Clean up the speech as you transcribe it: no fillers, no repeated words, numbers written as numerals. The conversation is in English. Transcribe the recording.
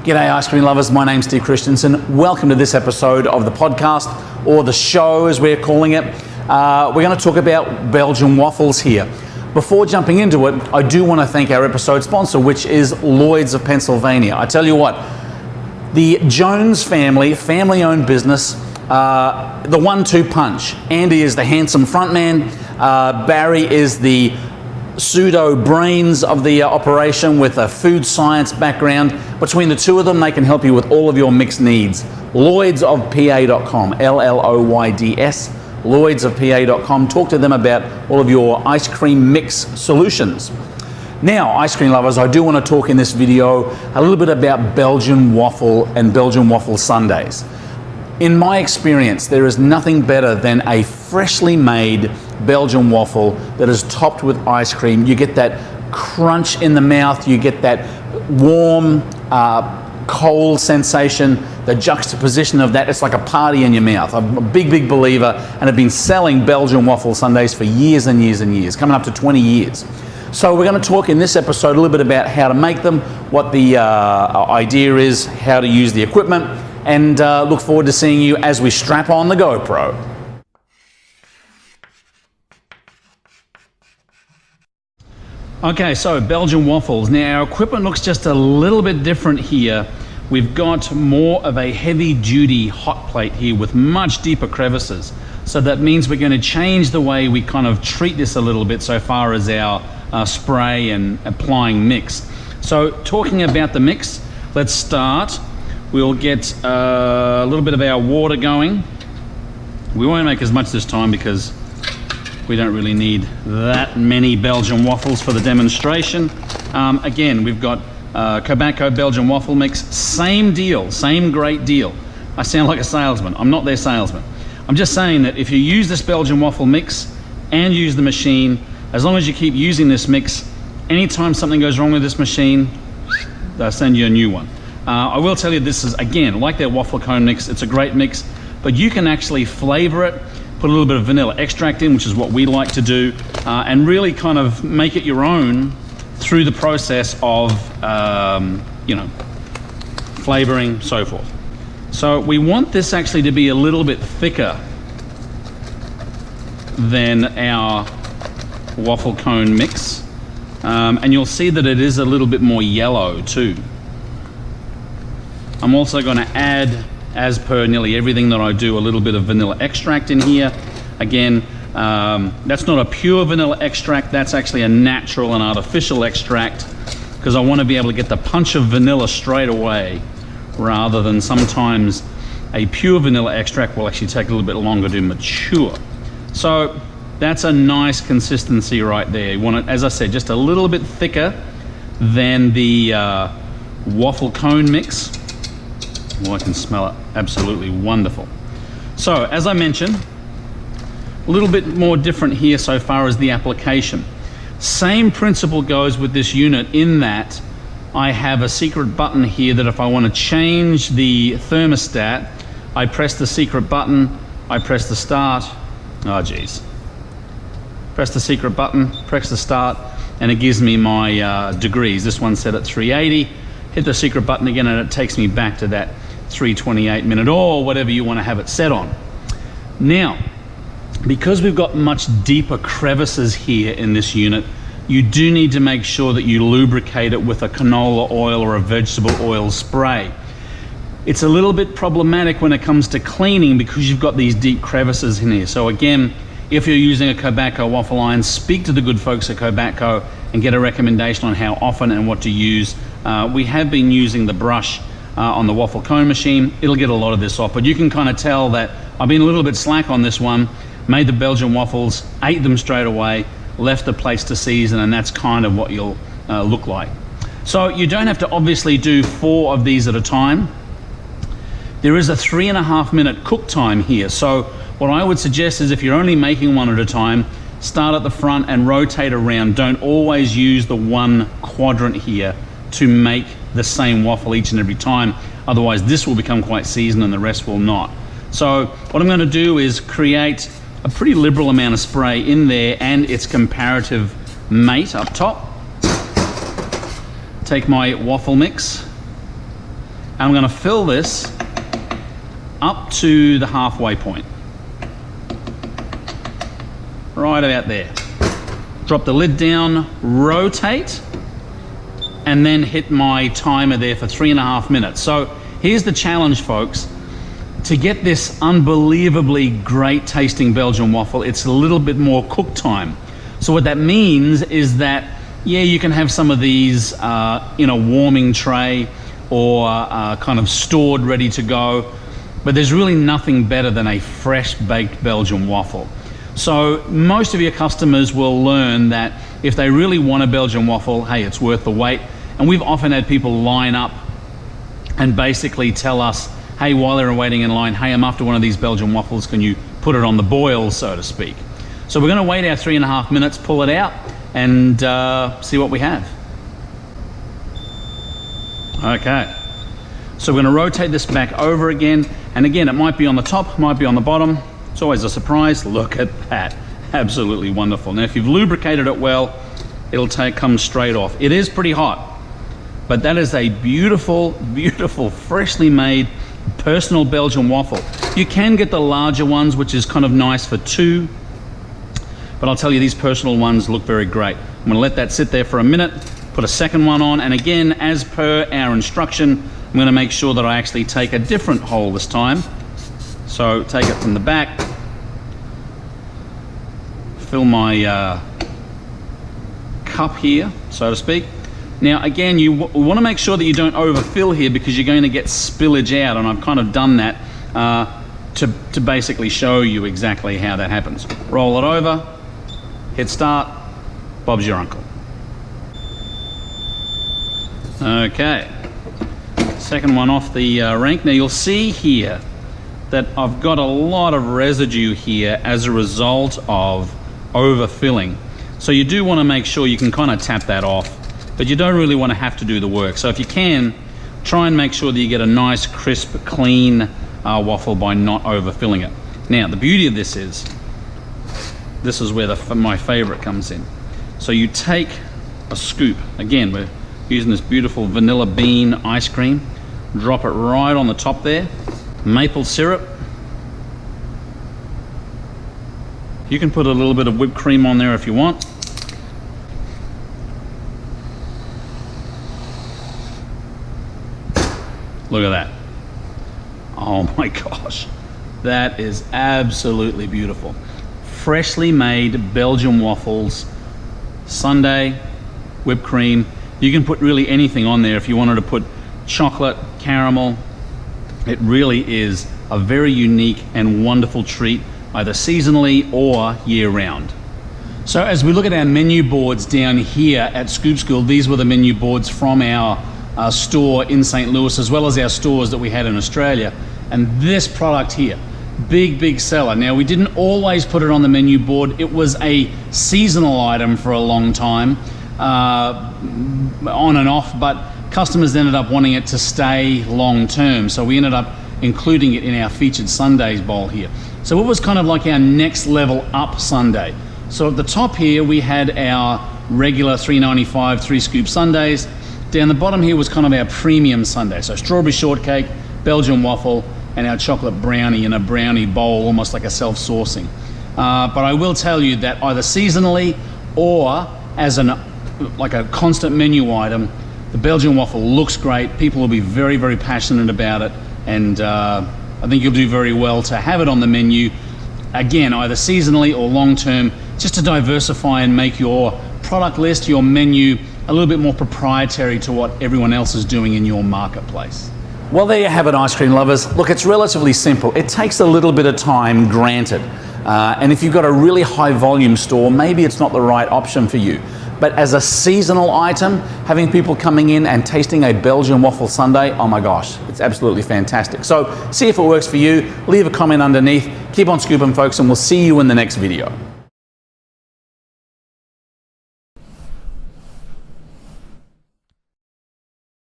G'day ice cream lovers, my name's Steve Christensen. Welcome to this episode of the podcast, or the show as we're calling it. We're going to talk about Belgian waffles here. Before jumping into it, I do want to thank our episode sponsor, which is Lloyd's of Pennsylvania. I tell you what, the Jones family, family-owned business, the 1-2 punch. Andy is the handsome frontman, Barry is the pseudo brains of the operation with a food science background. Between the two of them, they can help you with all of your mix needs. Lloydsofpa.com, L-L-O-Y-D-S, Lloydsofpa.com. Talk to them about all of your ice cream mix solutions. Now, ice cream lovers, I do want to talk in this video a little bit about Belgian waffle and Belgian waffle sundaes. In my experience, there is nothing better than a freshly made Belgian waffle that is topped with ice cream. You get that crunch in the mouth, you get that warm, cold sensation, the juxtaposition of that. It's like a party in your mouth. I'm a big believer and have been selling Belgian waffle sundaes for years and years and years, coming up to 20 years. So we're going to talk in this episode a little bit about how to make them, what the idea is, how to use the equipment, and look forward to seeing you as we strap on the GoPro. Okay, so Belgian waffles. Now our equipment looks just a little bit different here. We've got more of a heavy duty hot plate here with much deeper crevices. So that means we're going to change the way we kind of treat this a little bit so far as our spray and applying mix. So talking about the mix, let's start. We'll get a little bit of our water going. We won't make as much this time because we don't really need that many Belgian waffles for the demonstration. Again, we've got Tobacco Belgian waffle mix. Same deal, same great deal. I sound like a salesman. I'm not their salesman. I'm just saying that if you use this Belgian waffle mix and use the machine, as long as you keep using this mix, anytime something goes wrong with this machine, they'll send you a new one. I will tell you, this is, again, like their waffle cone mix. It's a great mix, but you can actually flavor it, put a little bit of vanilla extract in, which is what we like to do, and really kind of make it your own through the process of, flavoring, so forth. So we want this actually to be a little bit thicker than our waffle cone mix, and you'll see that it is a little bit more yellow too. I'm also going to add, as per nearly everything that I do, a little bit of vanilla extract in here. Again, that's not a pure vanilla extract, that's actually a natural and artificial extract, because I want to be able to get the punch of vanilla straight away, rather than sometimes a pure vanilla extract will actually take a little bit longer to mature. So that's a nice consistency right there. You want it, as I said, just a little bit thicker than the waffle cone mix. Well, I can smell it. Absolutely wonderful. So, as I mentioned, a little bit more different here so far as the application. Same principle goes with this unit in that I have a secret button here that if I want to change the thermostat, I press the secret button, I press the start. Oh, geez. Press the secret button, press the start, and it gives me my degrees. This one's set at 380. Hit the secret button again and it takes me back to that 328 minute or whatever you want to have it set on. Now, because we've got much deeper crevices here in this unit, you do need to make sure that you lubricate it with a canola oil or a vegetable oil spray. It's a little bit problematic when it comes to cleaning because you've got these deep crevices in here. So again, if you're using a Tobacco waffle iron, speak to the good folks at Tobacco and get a recommendation on how often and what to use. We have been using the brush on the waffle cone machine. It'll get a lot of this off, but you can kind of tell that I've been a little bit slack on this one. Made the Belgian waffles, ate them straight away, left the place to season, and that's kind of what you'll look like. So you don't have to obviously do 4 of these at a time. There is a 3.5 minute cook time here. So what I would suggest is if you're only making one at a time, start at the front and rotate around. Don't always use the one quadrant here to make the same waffle each and every time. Otherwise this will become quite seasoned and the rest will not. So what I'm going to do is create a pretty liberal amount of spray in there and its comparative mate up top. Take my waffle mix And I'm gonna fill this up to the halfway point. Right about there. Drop the lid down, rotate, and then hit my timer there for 3.5 minutes. So here's the challenge, folks. To get this unbelievably great tasting Belgian waffle, it's a little bit more cook time. So what that means is that, yeah, you can have some of these in a warming tray or kind of stored ready to go, but there's really nothing better than a fresh baked Belgian waffle. So most of your customers will learn that if they really want a Belgian waffle, hey, it's worth the wait. And we've often had people line up and basically tell us, hey, while they're waiting in line, hey, I'm after one of these Belgian waffles, can you put it on the boil, so to speak? So we're gonna wait our 3.5 minutes, pull it out, and see what we have. Okay, so we're gonna rotate this back over again, and again, it might be on the top, might be on the bottom. It's always a surprise. Look at that, absolutely wonderful. Now, if you've lubricated it well, it'll come straight off. It is pretty hot, but that is a beautiful, beautiful, freshly made personal Belgian waffle. You can get the larger ones, which is kind of nice for 2, but I'll tell you, these personal ones look very great. I'm gonna let that sit there for a minute, put a second one on, and again, as per our instruction, I'm gonna make sure that I actually take a different hole this time. So take it from the back, fill my cup here, so to speak. Now again, you want to make sure that you don't overfill here because you're going to get spillage out, and I've kind of done that to basically show you exactly how that happens. Roll it over, hit start, Bob's your uncle. Okay, second one off the rank. Now you'll see here that I've got a lot of residue here as a result of overfilling. So you do want to make sure you can kind of tap that off, but you don't really want to have to do the work. So if you can, try and make sure that you get a nice, crisp, clean waffle by not overfilling it. Now, the beauty of this is where my favorite comes in. So you take a scoop. Again, we're using this beautiful vanilla bean ice cream. Drop it right on the top there. Maple syrup. You can put a little bit of whipped cream on there if you want. Look at that. Oh my gosh. That is absolutely beautiful. Freshly made Belgian waffles, sundae, whipped cream. You can put really anything on there if you wanted to put chocolate, caramel. It really is a very unique and wonderful treat, either seasonally or year-round. So as we look at our menu boards down here at Scoop School, these were the menu boards from our store in St. Louis, as well as our stores that we had in Australia. And this product here, big seller. Now, we didn't always put it on the menu board. It was a seasonal item for a long time, on and off, but customers ended up wanting it to stay long term. So we ended up including it in our featured Sundays bowl here. So it was kind of like our next level up sundae. So at the top here, we had our regular $3.95 3-scoop sundaes. Down the bottom here was kind of our premium sundae. So strawberry shortcake, Belgian waffle, and our chocolate brownie in a brownie bowl, almost like a self-sourcing. But I will tell you that either seasonally or as like a constant menu item, the Belgian waffle looks great. People will be very passionate about it, and I think you'll do very well to have it on the menu. Again, either seasonally or long-term, just to diversify and make your product list, your menu, a little bit more proprietary to what everyone else is doing in your marketplace. Well, there you have it, ice cream lovers. Look, it's relatively simple. It takes a little bit of time, granted. And if you've got a really high volume store, maybe it's not the right option for you. But as a seasonal item, having people coming in and tasting a Belgian waffle sundae, oh my gosh, it's absolutely fantastic. So see if it works for you. Leave a comment underneath. Keep on scooping, folks, and we'll see you in the next video.